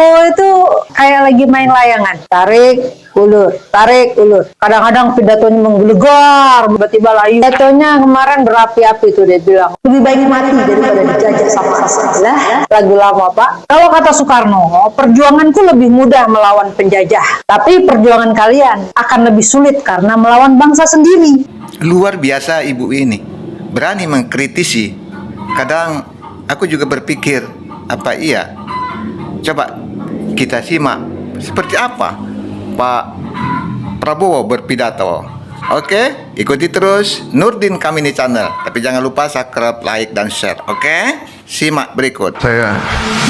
Prabowo itu kayak lagi main layangan, tarik ulur. Kadang-kadang pidatonya menggelegar, tiba-tiba layu. Pidatonya kemarin berapi-api tuh, dia bilang lebih baik mati daripada dijajah sama asing. Lah, lagu lama Pak. Kalau kata Soekarno, perjuanganku lebih mudah melawan penjajah, tapi perjuangan kalian akan lebih sulit karena melawan bangsa sendiri. Luar biasa ibu ini, berani mengkritisi. Kadang aku juga berpikir, apa iya? Coba kita simak seperti apa Pak Prabowo berpidato. Oke, ikuti terus Nurdin Kamini Channel. Tapi jangan lupa subscribe, like, dan share. Oke, simak berikut. Saya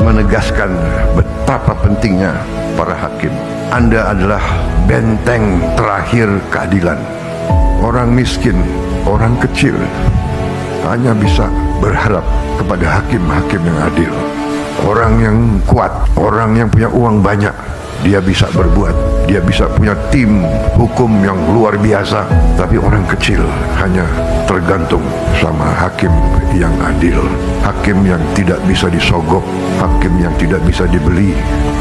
menegaskan betapa pentingnya para hakim. Anda adalah benteng terakhir keadilan. Orang miskin, orang kecil hanya bisa berharap kepada hakim-hakim yang adil. Orang yang kuat, orang yang punya uang banyak, dia bisa berbuat, dia bisa punya tim hukum yang luar biasa. Tapi orang kecil hanya tergantung sama hakim yang adil, hakim yang tidak bisa disogok, hakim yang tidak bisa dibeli,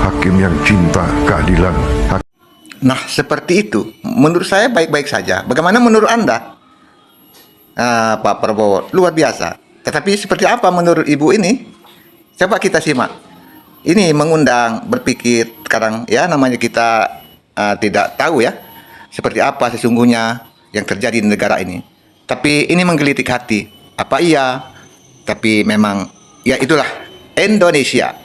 hakim yang cinta keadilan. Nah, seperti itu. Menurut saya baik-baik saja. Bagaimana menurut Anda? Pak Prabowo luar biasa. Tetapi seperti apa menurut ibu ini? Coba kita simak. Ini mengundang berpikir. Kadang ya namanya kita tidak tahu ya seperti apa sesungguhnya yang terjadi di negara ini. Tapi ini menggelitik hati. Apa iya? Tapi memang ya itulah Indonesia.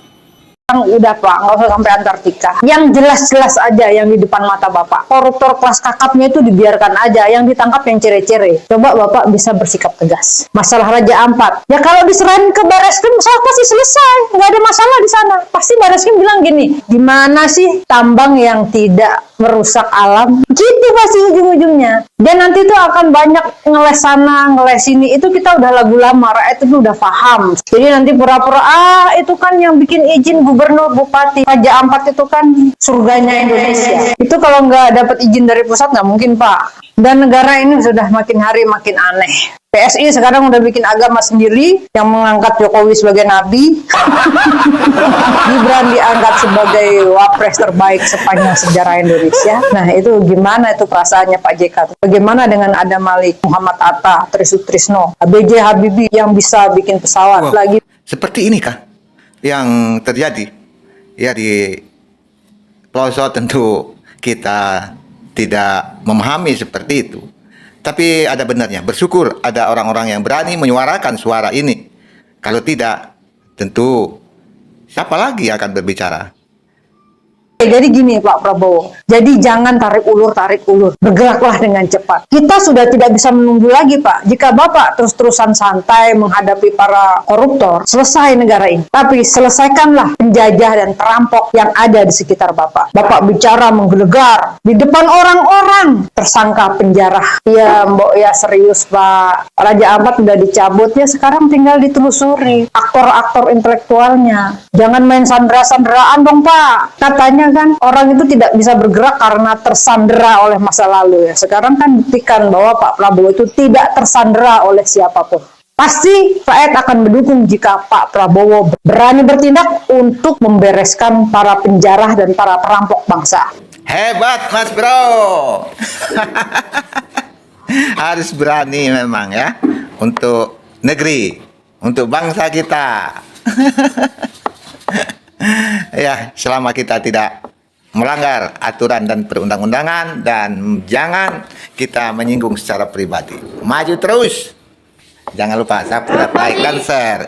Udah Pak, nggak usah sampai Antartika. Yang jelas-jelas aja yang di depan mata Bapak. Koruptor kelas kakapnya itu dibiarkan aja, yang ditangkap yang cere-cere. Coba Bapak bisa bersikap tegas. Masalah Raja Ampat, ya kalau diserahin ke Barreskrim, masalah pasti selesai. Nggak ada masalah di sana. Pasti Barreskrim bilang gini, gimana sih tambang yang tidak merusak alam? Gitu pasti ujung-ujungnya. Dan nanti itu akan banyak ngeles sana, ngeles sini. Itu kita udah lagu lama, rakyat itu udah paham. Jadi nanti pura-pura, itu kan yang bikin izin gubernur, bupati. Raja Ampat itu kan surganya Indonesia. Itu kalau nggak dapat izin dari pusat nggak mungkin Pak. Dan negara ini sudah makin hari makin aneh. PSI sekarang udah bikin agama sendiri yang mengangkat Jokowi sebagai nabi. Gibran diangkat sebagai wapres terbaik sepanjang sejarah Indonesia. Nah itu gimana itu perasaannya Pak JK? Bagaimana dengan Adam Malik, Muhammad Atta, Tri Sutrisno, B.J. Habibie yang bisa bikin pesawat lagi? Seperti ini kah yang terjadi? Ya di pelosok tentu kita tidak memahami seperti itu. Tapi ada benarnya, bersyukur ada orang-orang yang berani menyuarakan suara ini. Kalau tidak, tentu siapa lagi akan berbicara? Jadi gini Pak Prabowo, jadi jangan tarik ulur, bergeraklah dengan cepat. Kita sudah tidak bisa menunggu lagi Pak. Jika Bapak terus-terusan santai menghadapi para koruptor, selesai negara ini. Tapi selesaikanlah penjajah dan perampok yang ada di sekitar Bapak. Bapak bicara menggelegar di depan orang-orang, tersangka penjara. Ya Mbok ya serius Pak, Raja Ampat udah dicabut ya, sekarang tinggal ditelusuri aktor-aktor intelektualnya. Jangan main sandera-sanderaan dong Pak. Katanya kan orang itu tidak bisa bergerak karena tersandera oleh masa lalu ya. Sekarang kan buktikan bahwa Pak Prabowo itu tidak tersandera oleh siapapun. Pasti rakyat akan mendukung jika Pak Prabowo berani bertindak untuk membereskan para penjara dan para perampok bangsa. Hebat Mas Bro. Harus berani memang ya untuk negeri, untuk bangsa kita. Ya, selama kita tidak melanggar aturan dan perundang-undangan dan jangan kita menyinggung secara pribadi. Maju terus. Jangan lupa subscribe, like, dan share.